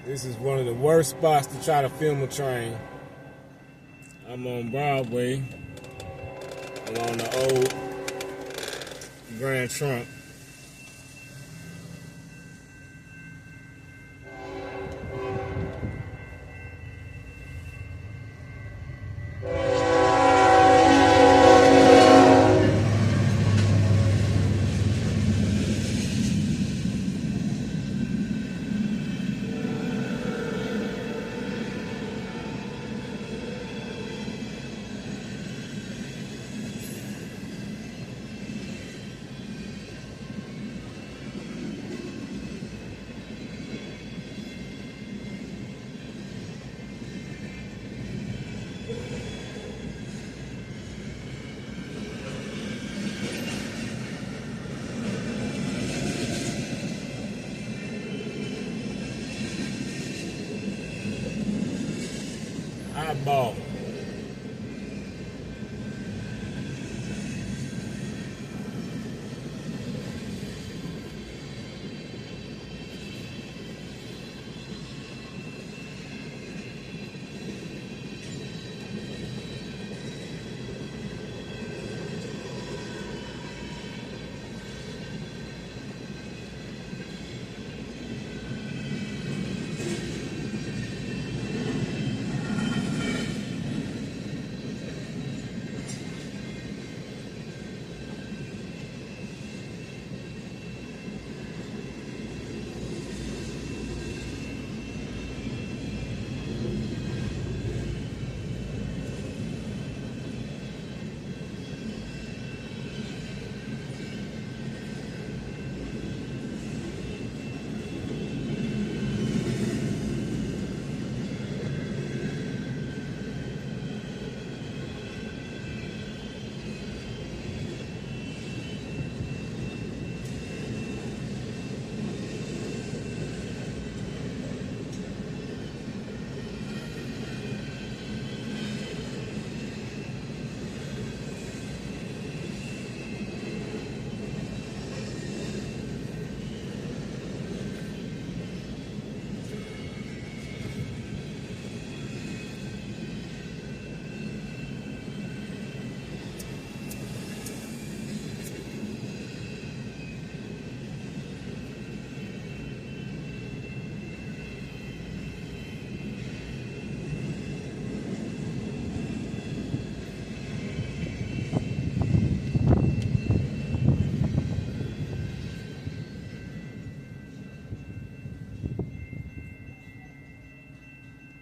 This is one of the worst spots to try to film a train. I'm on Broadway along the old Grand Trunk. Eyeball.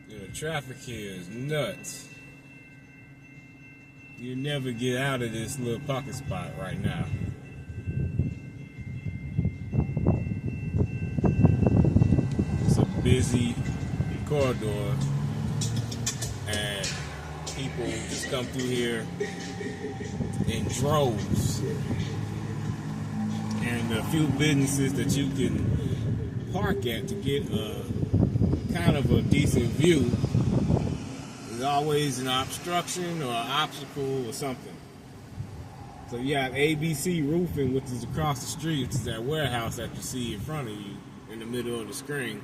The traffic here is nuts. You never get out of this little pocket spot right now. It's a busy corridor, and people just come through here in droves. And the few businesses that you can park at to get a kind of a decent view, there's always an obstruction or an obstacle or something. So you have ABC Roofing, which is across the street, which is that warehouse that you see in front of you in the middle of the screen.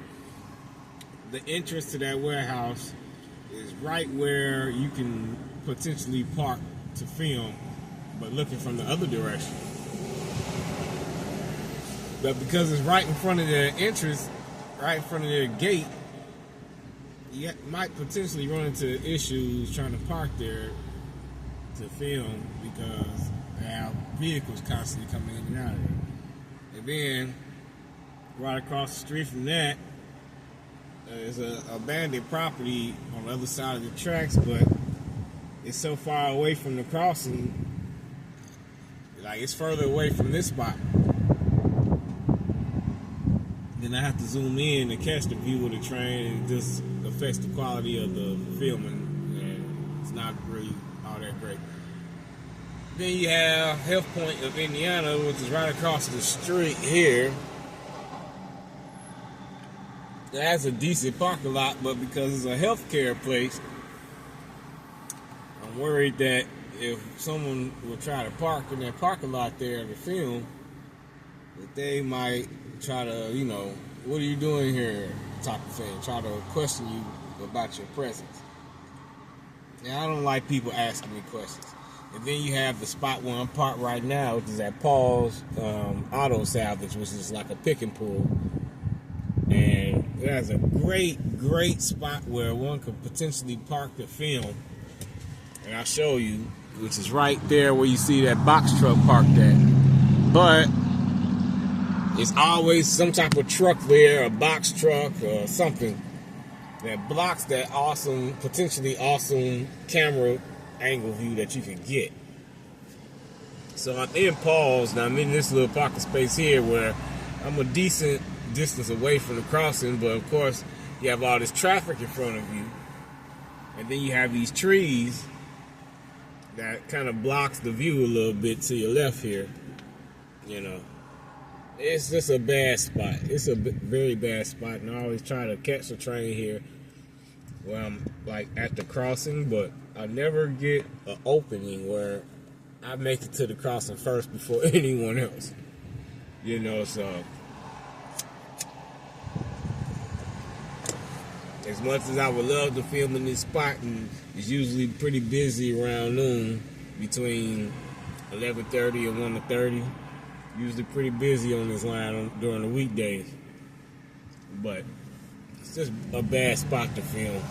The entrance to that warehouse is right where you can potentially park to film, but looking from the other direction. But because it's right in front of their entrance, right in front of their gate, you might potentially run into issues trying to park there to film because they have vehicles constantly coming in and out of there. And then, right across the street from that, there's an abandoned property on the other side of the tracks, but it's so far away from the crossing, like it's further away from this spot. Then I have to zoom in to catch the view of the train, and it just affects the quality of the filming, and it's not really all that great. Then you have Health Point of Indiana, which is right across the street here. It has a decent parking lot, but because it's a healthcare place, I'm worried that if someone will try to park in that parking lot there to film, that they might try to, what are you doing here? type of thing, try to question you about your presence. Now, I don't like people asking me questions. And then you have the spot where I'm parked right now, which is at Paul's Auto Salvage, which is like a pick and pull. And there's a great spot where one could potentially park the film. And I'll show you, which is right there where you see that box truck parked at. But it's always some type of truck there, a box truck or something that blocks that awesome, potentially awesome camera angle view that you can get. So I'm in Paul's. Now I'm in this little pocket space here where I'm a decent distance away from the crossing, but of course you have all this traffic in front of you, and then you have these trees that kind of blocks the view a little bit to your left here. You know, it's just a bad spot. It's a very bad spot, and I always try to catch the train here where I'm like at the crossing, but I never get an opening where I make it to the crossing first before anyone else. You know, so as much as I would love to film in this spot, and it's usually pretty busy around noon, between 11:30 and 1:30. Usually pretty busy on this line during the weekdays. But it's just a bad spot to film.